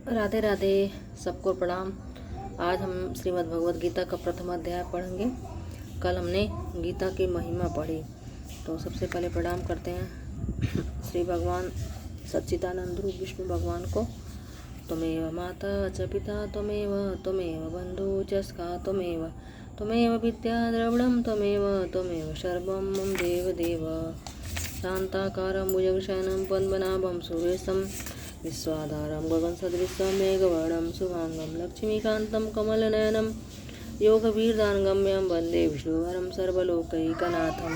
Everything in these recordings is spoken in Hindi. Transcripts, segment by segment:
राधे राधे, सबको प्रणाम। आज हम श्रीमद् भगवद गीता का प्रथम अध्याय पढ़ेंगे। कल हमने गीता की महिमा पढ़ी, तो सबसे पहले प्रणाम करते हैं श्री भगवान सच्चिदानंद रूप विष्णु भगवान को। त्वमेव माता च पिता त्वमेव त्वमेव बंधु च सखा त्वमेव त्वमेव विद्या द्रविणं त्वमेव सर्वं मम देवदेव। शान्ताकारं भुजगशयनं पद्मनाभं सुरेशं विश्वाधारं गगनसदृशं मेघवर्णं शुभांगं लक्ष्मीकान्तं कमलनयनं योगवीरदानगम्यं वन्दे विष्णुवरं सर्वलोकैकनाथं।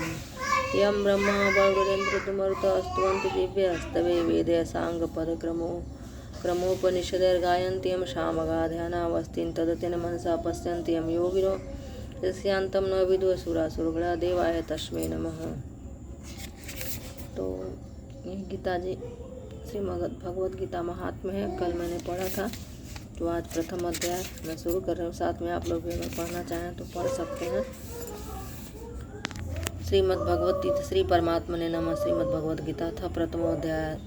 यं ब्रह्मा वरुणेन्द्रतुमरुतस्तुवन्ति दिव्यस्तवे वेदे साङ्गपदक्रमोपनिषदैर्गायन्ति यं सामगा ध्यानावस्थिं तदतेन मनसा पश्यन्ति यं योगिनो यस्यान्तं न विदुरसुरासुरगणा देवाय तस्मै नमः। तो ये गीता जी श्रीमद् भगवद गीता महात्म्य है। कल मैंने पढ़ा था, तो आज प्रथम अध्याय मैं शुरू कर रहा हूँ। साथ में आप लोग भी अगर पढ़ना चाहें तो पढ़ सकते हैं। श्रीमद् भगवद गीता श्री परमात्मा ने नमः श्रीमद् भगवद गीता था प्रथम अध्याय।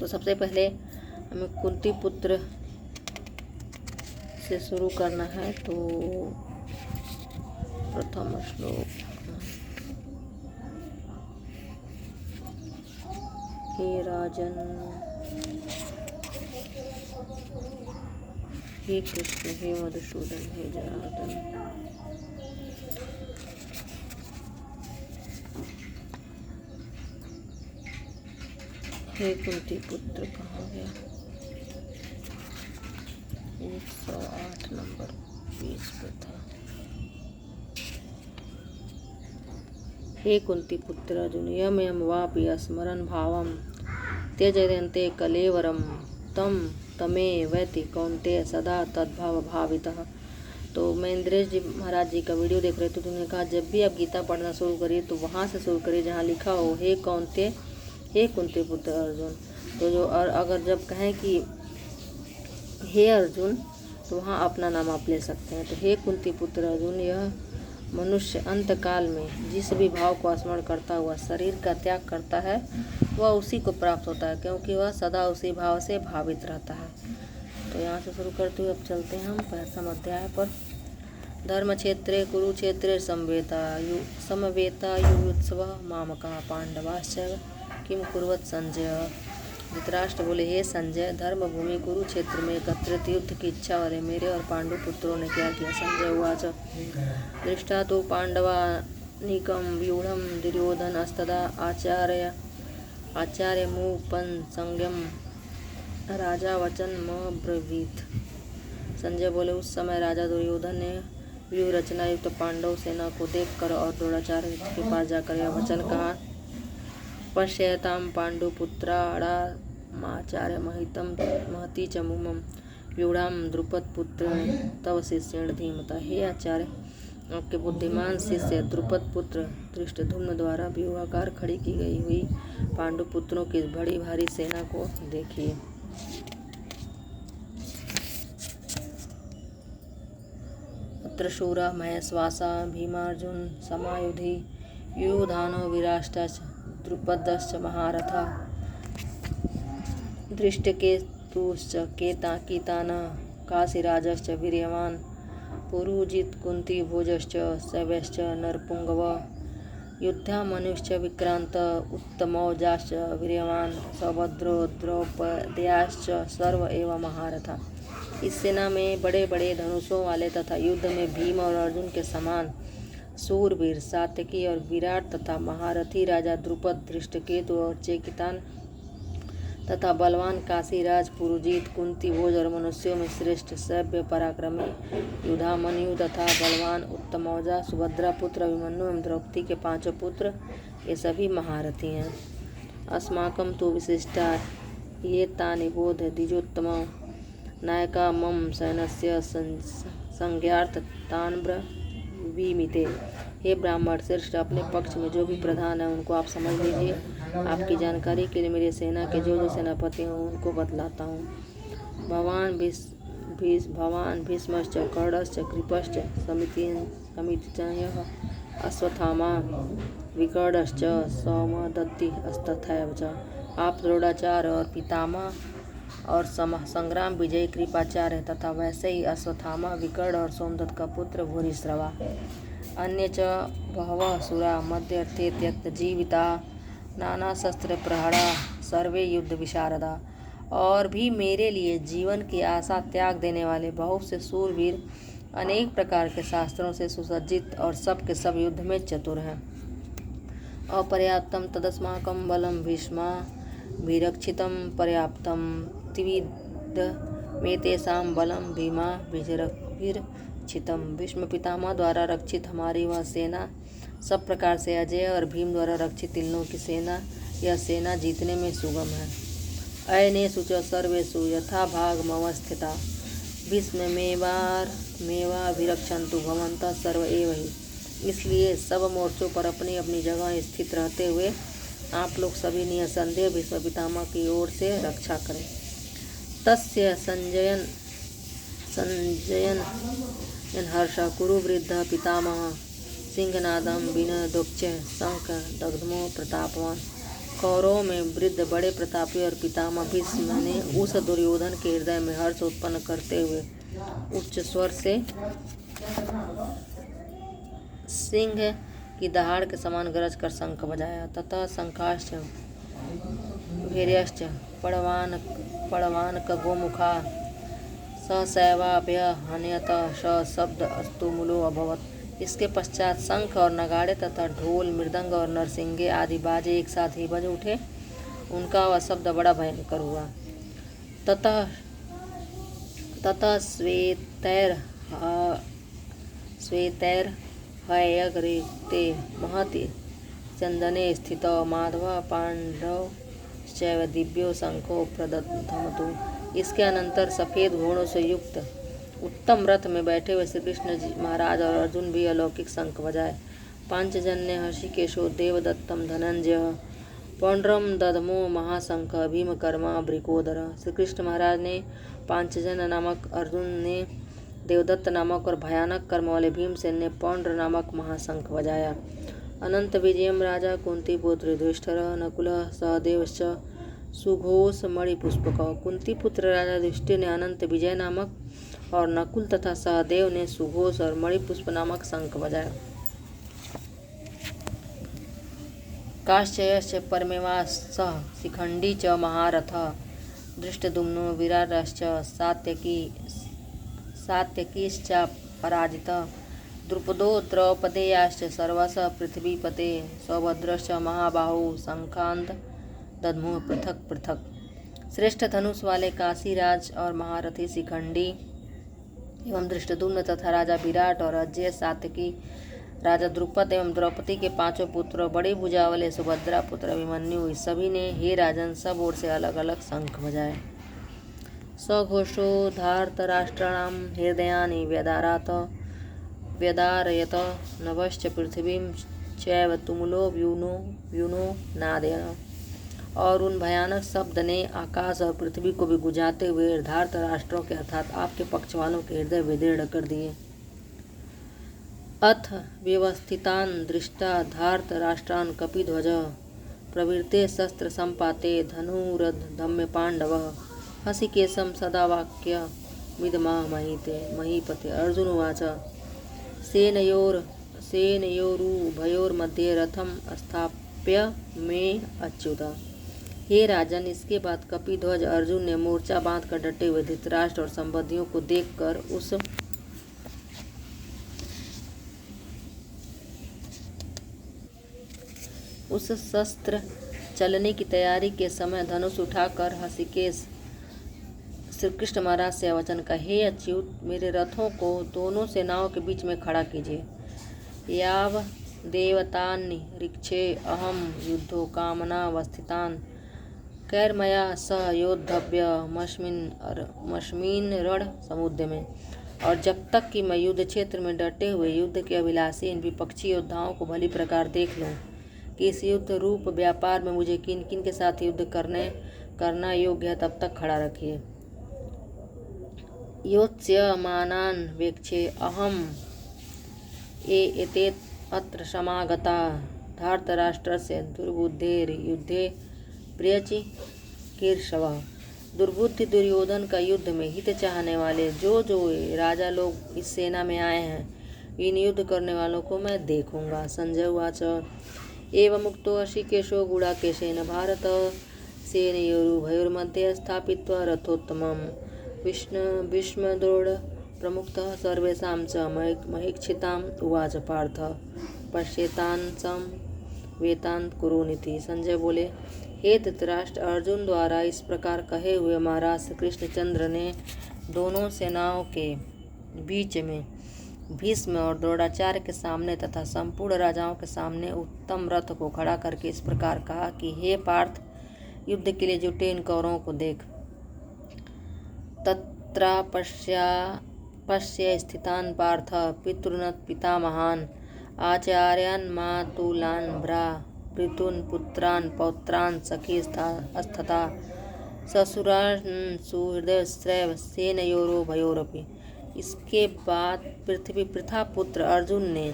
तो सबसे पहले हमें कुंती पुत्र से शुरू करना है। तो प्रथम श्लोक, हे राजन, हे कृष्ण, हे मधुसूदन, हे जनार्दन, हे कुंती पुत्र कहाँ गया? 108 नंबर पेज पे था। हे कुंती पुत्र अर्जुन, यम यम वापि स्मरन् भावं त्यजन्ते कलेवरं तम तमे वैति कौन्तेय सदा तद्भाव भावितः। तो मैं इंद्रेश जी महाराज जी का वीडियो देख रहे थे, तो उन्होंने कहा जब भी आप गीता पढ़ना शुरू करिए तो वहाँ से शुरू करिए जहाँ लिखा हो हे कौन्तेय, हे कुंती पुत्र अर्जुन। तो जो और अगर जब कहें कि हे अर्जुन तो वहाँ अपना नाम आप ले सकते हैं। तो हे कुंती पुत्र अर्जुन, यह मनुष्य अंतकाल में जिस भी भाव को स्मरण करता हुआ शरीर का त्याग करता है वह उसी को प्राप्त होता है, क्योंकि वह सदा उसी भाव से भावित रहता है। तो यहाँ से शुरू करते हुए अब चलते हैं हम प्रथम अध्याय पर। धर्म क्षेत्रे कुरुक्षेत्रे समवेता युयुत्सव मामका पांडवाश्च किम कुर्वत संजय। धृतराष्ट्र बोले, हे संजय, धर्म भूमि कुरुक्षेत्र में एकत्रित युद्ध की इच्छा वाले मेरे और पांडु पुत्रों ने क्या किया। संजय उवाच, दृष्टा तो पांडवानीकं व्यूढ़ं दुर्योधन अस्तदा आचार्य मुपन संज्ञम राजा वचन ब्रवीत। संजय बोले, उस समय राजा दुर्योधन ने व्यूह रचना युक्त पांडव सेना को देखकर और द्रोणाचार्य के पास जाकर यह वचन कहा, पश्यताम पांडुपुत्राणामाचार्य महती च मुमं व्यूढ़ां द्रुपदपुत्र तव शिष्येण धीमता। हे आचार्य, आपके बुद्धिमान शिष्य द्रुपद पुत्र धृष्टद्युम्न द्वारा व्यूहाकार खड़ी की गई हुई पांडुपुत्रों की बड़ी भारी सेना को देखिए। अत्र शूरा महेश्वासा भीमार्जुन समायुधि युधानो विराष्टश्च द्रुपदश्च महारथा दृष्टकेतुश्च कीतानः काशीराजश्च वीर्यवान् पुरुजित कुंती भोजश्च शैव्यश्च नरपुंगवः युद्धामनुश्च विक्रांत उत्तमौजाश्च वीर्यवान् सौभद्रो द्रौपद्याश्च सर्व एव महारथा। इस सेना में बड़े बड़े धनुषों वाले तथा युद्ध में भीम और अर्जुन के समान सूरवीर सात्यकी और विराट तथा महारथी राजा द्रुपद, धृष्टकेतु और चेकितान तथा बलवान काशीराज पुरुजीत, कुंती भोज और मनुष्यों में श्रेष्ठ सभ्य पराक्रमी युधामन्यु तथा बलवान उत्तमौजा, सुभद्रा पुत्र अभिमन्यु एवं द्रौपदी के 5 पुत्र, ये सभी महारथी हैं। अस्माकं तु विशिष्टा ये तानि बोध द्विजोत्तम नायका मम सैन्यस्य संज्ञार्थ तान् ब्रवीमिते। हे ब्राह्मण श्रेष्ठ, अपने पक्ष में जो भी प्रधान है उनको आप समझ लीजिए। आपकी जानकारी के लिए मेरी सेना के जो सेनापति हों उनको बतलाता हूँ। भवान भीष्मश्च कर्णश्च कृपश्च समितिञ्च अश्वत्थामा विकर्णश्च सौमदत्ति तथैव च। आप द्रोणाचार्य और पितामह और संग्राम विजयी कृपाचार्य तथा वैसे ही अश्वत्थामा, विकर्ण और सोमदत्त का पुत्र भूरिश्रवा। अन्य च बहवः सुरा मध्यर्थे त्यक्त जीविता नाना शस्त्र प्रहरा सर्वे युद्ध विशारदा। और भी मेरे लिए जीवन की आशा त्याग देने वाले बहुत से सूरवीर अनेक प्रकार के शास्त्रों से सुसज्जित और सब के सब युद्ध में चतुर हैं। अपर्याप्तम तदस्माकं बलम भीष्माभिरक्षितं पर्याप्तम त्रिविधमेतेषां बलम भीष्माभिरक्षितम। भीष्म पितामह द्वारा रक्षित हमारी वह सेना सब प्रकार से अजय और भीम द्वारा रक्षित इन लोगों की सेना यह सेना जीतने में सुगम है। अयनेषु च सर्वेषु यथा भागमवस्थिता भीष्ममेवाभिरक्षन्तु भवन्तः सर्व एव हि। इसलिए सब मोर्चों पर अपनी अपनी जगह स्थित रहते हुए आप लोग सभी निसंदेह भीष्म पितामह की ओर से रक्षा करें। तस्य संजयन हर्ष कुरु वृद्ध पितामह सिंहनादम विनदोक्च शंख दग्धमो प्रतापवान। कौरवों में वृद्ध बड़े प्रतापी और पितामह भीष्म ने उस दुर्योधन के हृदय में हर्ष उत्पन्न करते हुए उच्च स्वर से सिंह की दहाड़ के समान गरज कर शंख बजाया। तथा शंखाश्च भैर्यश्च पड़वानक गोमुखा सहसैवाभ्यहन्यत शब्द अस्तुमूलो अभवत्। इसके पश्चात शंख और नगाड़े तथा ढोल मृदंग और नरसिंगे आदि बाजे एक साथ ही बज उठे। उनका वह शब्द बड़ा भयंकर हुआ। ततः श्वेतैर्हयग्रीते महति चंदने स्थितो माधव पांडवश्चैव दिव्यो शंखो प्रदधमतु। इसके अनंतर सफेद घोड़ों से युक्त उत्तम रथ में बैठे हुए श्री कृष्ण जी महाराज और अर्जुन भी अलौकिक शंख बजाए। पांचजन्य हर्षिकेशो देवदत्तम धनंजय पौंड्रम दधमो महाशंख भीमकर्मा वृकोदर। श्री कृष्ण महाराज ने पांचजन्य नामक, अर्जुन ने देवदत्त नामक और भयानक कर्म वाले भीमसेन ने पौंड्र नामक महाशंख बजाया। अनंत विजयम राजा कुंती पुत्र युधिष्ठिर नकुलः सहदेवश्च सुघोष मणिपुष्पक। कुंती पुत्र राजा युधिष्ठिर ने अनंत विजय नामक और नकुल तथा सहदेव ने सुघोष और मणिपुष्प नामक शंख बजाया। काश्चयश्च परमेवासः शिखंडी च महारथः धृष्टद्युम्नो विराटश्च सात्यकीश्चापराजितः द्रुपदो द्रौपदेयाश्च सर्वशः पृथ्वीपते सौभद्रश्च महाबाहु शंखांत दद्मुः पृथक पृथक। श्रेष्ठ धनुष वाले काशीराज और महारथी शिखंडी एवं धृष्टद्युम्न तथा राजा विराट और अजय सात्यकी राजा द्रुपद एवं द्रौपदी के पांचों पुत्रों बड़ी भुजा वाले सुभद्रा पुत्र अभिमन्यु इस सभी ने हे राजन सब ओर से अलग अलग शंख बजाए। सघोषो धार्तराष्ट्राणां हृदयानि व्यदारयत नभश्च पृथ्वीं चैव तुमुलो व्यूनो नादेन। और उन भयानक शब्द ने आकाश और पृथ्वी को भी गुंजाते हुए धार्तराष्ट्रों के अर्थात आपके पक्ष वालों के हृदय विदीर्ण कर दिए। अथ व्यवस्थितान् दृष्टा धार्तराष्ट्रान् कपिध्वज प्रवृत्ते शस्त्र संपाते धनुरधम्य पांडवः हसिकेशं सदा वाक्य विदमाह महीपते। अर्जुन उवाच सेनयोरुभयोर्मध्ये रथम स्थाप्य मे अच्युत। हे राजन, इसके बाद कपिध्वज अर्जुन ने मोर्चा बांधकर डटे हुए धृतराष्ट्र और संबंधियों को देखकर उस शस्त्र चलने की तैयारी के समय धनुष उठाकर हसिकेश श्री कृष्ण महाराज से वचन का, हे अच्युत, मेरे रथों को दोनों सेनाओं के बीच में खड़ा कीजिए। याव देवतान्निरीक्षे अहम युद्धो कामनावस्थितान् कैर्मया सह योद्धव्यमस्मिन् रण समुद्र में। और जब तक कि मैं युद्ध क्षेत्र में डटे हुए युद्ध के अभिलाषी इन विपक्षी योद्धाओं को भली प्रकार देख लूँ कि इस युद्ध रूप व्यापार में मुझे किन किन के साथ युद्ध करना योग्य है, तब तक खड़ा रखिए। योत्स्यमानान् वेक्षे अहम एते अत्र समागता धार्तराष्ट्रस्य दुर्बुद्धेर्युद्धे प्रियचिकीर्षवः। दुर्बुद्धि दुर्योधन का युद्ध में हित चाहने वाले जो राजा लोग इस सेना में आए हैं, इन युद्ध करने वालों को मैं देखूंगा। संजय उवाच एवं मुक्तो ऋषिकेशो गुडाकेशेन भारत सेनयोरुभयोर्मध्ये स्थापित्वा रथोत्तमं भीष्मद्रोण प्रमुखतः सर्वेषां च महीक्षिताम् उवाच पार्थ पश्येतांसं वेतांत कुरुनिति। संजय बोले, हे धृतराष्ट्र, अर्जुन द्वारा इस प्रकार कहे हुए महाराज श्री कृष्णचंद्र ने दोनों सेनाओं के बीच में भीष्म और द्रोणाचार्य के सामने तथा संपूर्ण राजाओं के सामने उत्तम रथ को खड़ा करके इस प्रकार कहा कि हे पार्थ, युद्ध के लिए जुटे इन कौरवों को देख। तत्रा पश्य स्थितान पार्थ पितृन पितामहान आचार्यान् मातुलान् भ्रातॄन् पुत्रान् पौत्रान् सखी अस्थता ससुरान् सुहृदयस्त्रैव सेनयोरुभयोरपि। इसके बाद पृथ्वी प्रथापुत्र अर्जुन ने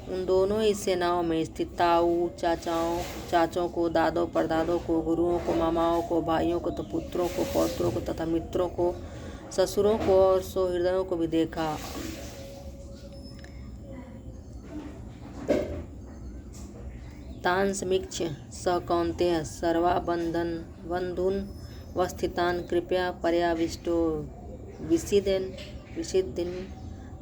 उन दोनों ही सेनाओं में स्थित ताऊ चाचों को, दादों परदादों को, गुरुओं को, मामाओं को, भाइयों को, तो पुत्रों को, पौत्रों को तथा मित्रों को, ससुरों को और सौहृदयों को भी देखा। तान् समीक्ष्य स कौन्तेय सर्वा बन्धून् वस्थितान् कृपया पर्याविष्टो विसिद्धिं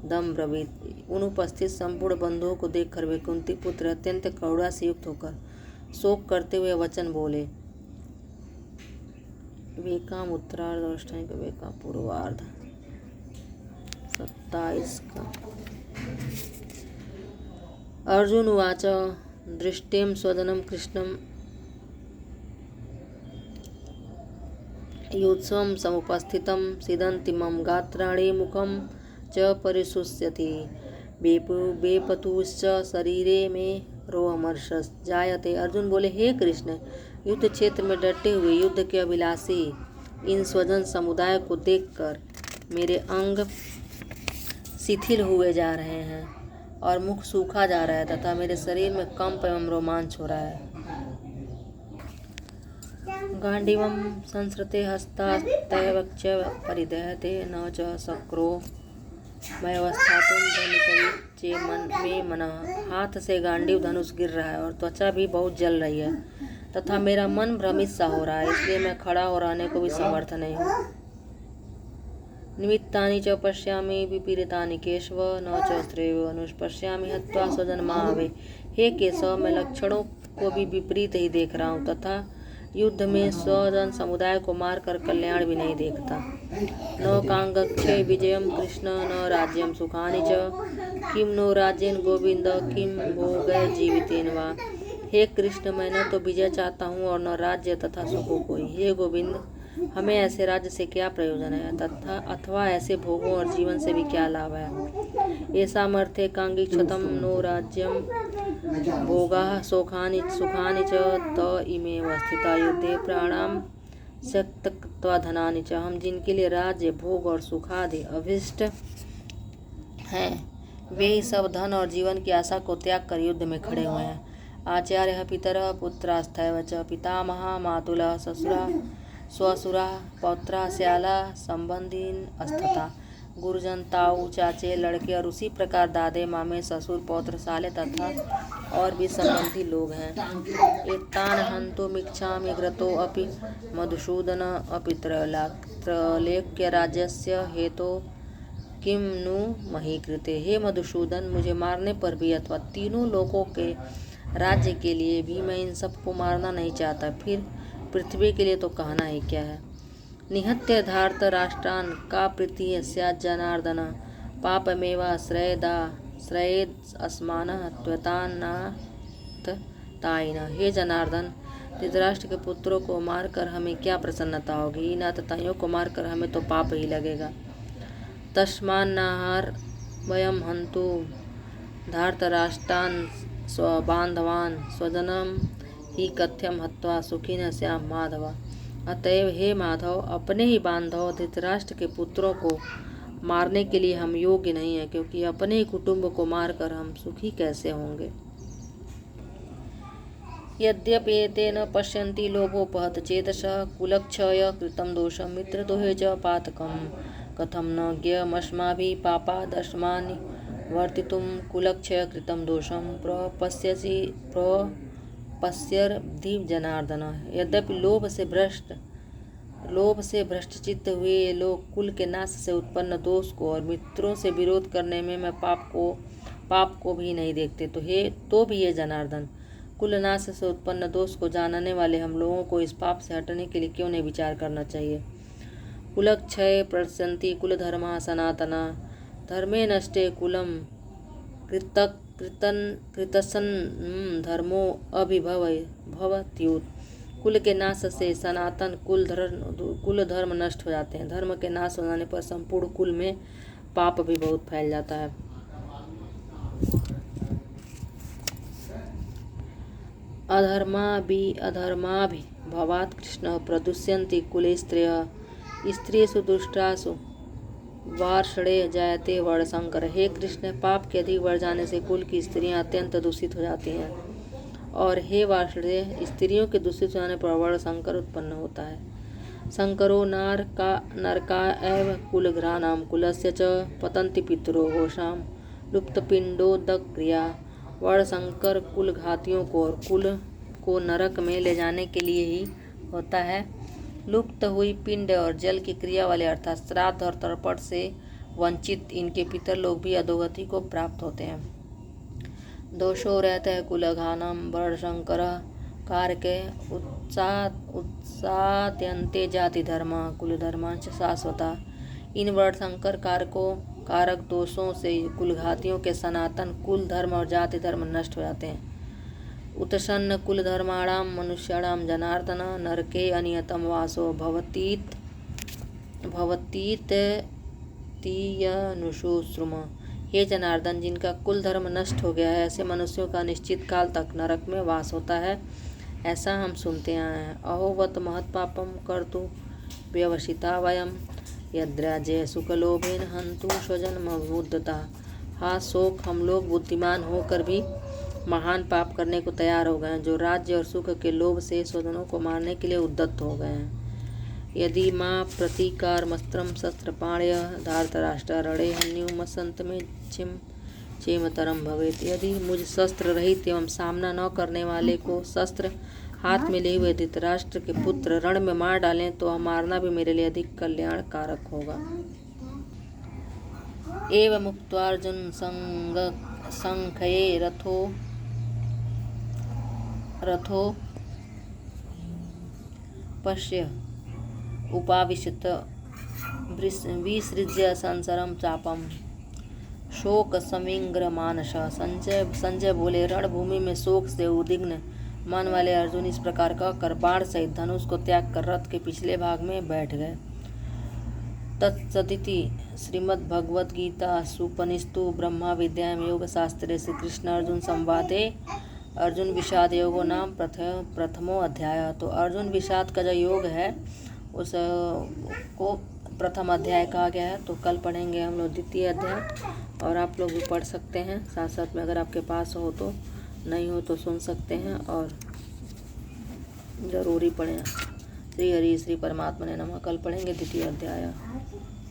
दम ब्रवीत। उन उपस्थित संपूर्ण बंधुओं को देखकर वे कुंती पुत्र अत्यंत करुणा से युक्त होकर शोक करते हुए वचन बोले। वेकाम उत्तरार्ध और अष्टांग वेका पूर्वार्ध 27 का। अर्जुन उवाच दृष्टेम स्वजनम कृष्णम युत्सवं समुपस्थितं सीदन्ति मम गात्राणि मुखं च परिशुष्यति बेपतुश्च शरीरे में रोमहर्षः जायते। अर्जुन बोले, हे कृष्ण, युद्ध क्षेत्र में डटे हुए युद्ध के अभिलाषी इन स्वजन समुदाय को देखकर मेरे अंग शिथिल हुए जा रहे हैं और मुख सूखा जा रहा है तथा मेरे शरीर में कंप एवं रोमांच हो रहा है। गांडीवं संसृते हस्तास्तैवच परिदहते न च शक्रो मयवस्थातुं धनुपविच्चे में मनः। हाथ से गांडीव धनुष गिर रहा है और त्वचा भी बहुत जल रही है तथा मेरा मन भ्रमित सा हो रहा है, इसलिए मैं खड़ा हो रहने को भी समर्थ नहीं हूँ। निमित्तानि च पश्यामि विपरीतानि केशव न च स्त्रेव अनुपश्यामि हत्वा स्वजनमावे। हे केशव, मैं लक्षणों को भी विपरीत ही देख रहा हूँ तथा युद्ध में स्वजन समुदाय को मारकर कल्याण भी नहीं देखता। न कांगक्षे विजयम कृष्ण न राज्यम सुखानि च किम नो राज्येन गोविंद किम भोगै जीवितेन वा। हे कृष्ण, मैं न तो विजय चाहता हूँ और न राज्य तथा सुखों को ही। हे गोविंद, हमें ऐसे राज्य से क्या प्रयोजन है तथा अथवा ऐसे भोगों और जीवन से भी क्या लाभ है। ऐसा मर्थे कांगीक्षतम नो राज्यम भोगाः सुखानि च त इमेव स्थिता युद्धे प्राणाम त्यक्त्वा धनानि च। हम जिनके लिए राज्य भोग और सुखादि अभिष्ट हैं, वे ही सब धन और जीवन की आशा को त्याग कर युद्ध में खड़े हुए हैं। आचार्य पितरः पुत्रास्तैव च पितामहा मातुलः ससुरा स्वसुरा पौत्रा श्याला संबंधीन अस्थता। गुरुजन ताऊ चाचे लड़के और उसी प्रकार दादे मामे ससुर पौत्र साले तथा और भी संबंधी लोग हैं। एतान हन्तुमिच्छामि घ्रतो अपि मधुसूदन अपि त्रैलोक्य राज्यस्य हेतो किम नु मही कृते। हे मधुसूदन, मुझे मारने पर भी अथवा तीनों लोकों के राज्य के लिए भी मैं इन सबको मारना नहीं चाहता, फिर पृथ्वी के लिए तो कहना ही क्या है। निहत्य धार्त राष्ट्रान का प्रीति स्यात् जनार्दन पापमेवा श्रयेद अस्मानः त्वतान्नाथ तायिनः। हे जनार्दन, धृतराष्ट्र के पुत्रों को मारकर हमें क्या प्रसन्नता होगी, इन आतताइयों को मारकर हमें तो पाप ही लगेगा। तस्मान्नाहार वयम हन्तु धार्तराष्ट्रान् स्वबान्धवान् स्वजनम ही कथ्यम हत्वा सुखिनः स्याम माधव। अतएव हे माधव, अपने ही बांधव धृतराष्ट्र के पुत्रों को मारने के लिए हम योग्य नहीं है, क्योंकि अपने ही कुटुंब को मारकर हम सुखी कैसे होंगे। यद्यपेते न पश्यन्ति लोभोपहत चेतसः कुलक्षय कृतं दोषं मित्रद्रोहे च पातकं कथं न ज्ञेयमस्माभिः पापादस्मान् वर्तितुं कुलक्षय कृतं दोषं प्रपश्यर्धि जनार्दन। यद्यपि लोभ से भ्रष्टचित्त हुए ये लोग कुल के नाश से उत्पन्न दोष को और मित्रों से विरोध करने में मैं पाप को भी नहीं देखते। तो भी ये जनार्दन, कुल नाश से उत्पन्न दोष को जानने वाले हम लोगों को इस पाप से हटने के लिए क्यों नहीं विचार करना चाहिए। कुलक्षय प्रसन्ति कुल धर्मा सनातना धर्मे नष्टे कुलम कृतसन धर्मो अभिभवत्युत। कुल के नाश से सनातन कुल धर्म नष्ट हो जाते हैं। धर्म के नाश हो जाने पर संपूर्ण कुल में पाप भी बहुत फैल जाता है। अधर्माभि भवात् कृष्ण प्रदुष्यन्ति कुले स्त्रियः स्त्रीषु दुष्टासु वार्षणे जायते वर्णशंकर। हे कृष्ण, पाप के अधिक बढ़ जाने से कुल की स्त्रियां अत्यंत दूषित हो जाती हैं और हे वार्षणे, स्त्रियों के दूषित हो जाने पर वर्णशंकर उत्पन्न होता है। शंकरो नरका एव कुलघ्राणां कुलस्य च पतन्ति पितरो होशां लुप्तपिण्डोदक्रिया। वर्णशंकर कुल घातियों को और कुल को नरक में ले जाने के लिए ही होता है। लुप्त हुई पिंड और जल की क्रिया वाले अर्थात श्राद्ध और तर्पण से वंचित इनके पितर लोग भी अधोगति को प्राप्त होते हैं। दोषो रहते हैं कुलघानम वर्णशंकर कारके उत्सात्यन्ते जाति धर्म कुल धर्मांच शाश्वता। इन वर्णशंकर कारक दोषों से कुलघातियों के सनातन कुल धर्म और जाति धर्म नष्ट हो जाते हैं। उत्सन्न कुल धर्माणां मनुष्याणां जनार्दन नरके अनियतम वासो भवतीत्यनुशुश्रुम। हे जनार्दन, जिनका कुल धर्म नष्ट हो गया है ऐसे मनुष्यों का निश्चित काल तक नरक में वास होता है, ऐसा हम सुनते आए हैं। अहोवत महत्पापम कर्तु व्यवसिता वयम यद्राज्य सुखलोभेन हन्तु स्वजनमभूद्दता। हाँ शोक, हम लोग बुद्धिमान होकर भी महान पाप करने को तैयार हो गए हैं, जो राज्य और सुख के लोभ से स्वजनों को मारने के लिए उद्यत हो गए हैं। यदि माँ प्रतीकार मस्त्रम शस्त्र पाण्य धार्तराष्ट्र रणे हन्युमसंत में क्षेमतरम भवेत। यदि मुझ शस्त्र रहित एवं सामना न करने वाले को शस्त्र हाथ में लिए हुए धृतराष्ट्र के पुत्र रण में मार डालें तो मारना भी मेरे लिए अधिक कल्याणकारक होगा। एवं मुक्त्वार्जुन संख्ये रथो पश्य उपाविशत विसृज्य संसरम चापम शोक समिंग्र मानस। संजय बोले, रणभूमि में शोक से उद्विग्न मन वाले अर्जुन इस प्रकार कहकर बाण सहित धनुष को त्याग कर रथ के पिछले भाग में बैठ गए। तत्सदिति श्रीमद्भगवद्गीता सुपनिस्तु ब्रह्मा विद्यायां योग शास्त्रे श्री कृष्ण अर्जुन संवादे अर्जुन विषाद योगो नाम प्रथमो अध्याय। तो अर्जुन विषाद का जो योग है उस को प्रथम अध्याय कहा गया है। तो कल पढ़ेंगे हम लोग द्वितीय अध्याय और आप लोग भी पढ़ सकते हैं साथ साथ में, अगर आपके पास हो तो, नहीं हो तो सुन सकते हैं और ज़रूरी पढ़ें। श्री हरि श्री परमात्मा ने नमः। कल पढ़ेंगे द्वितीय अध्याय।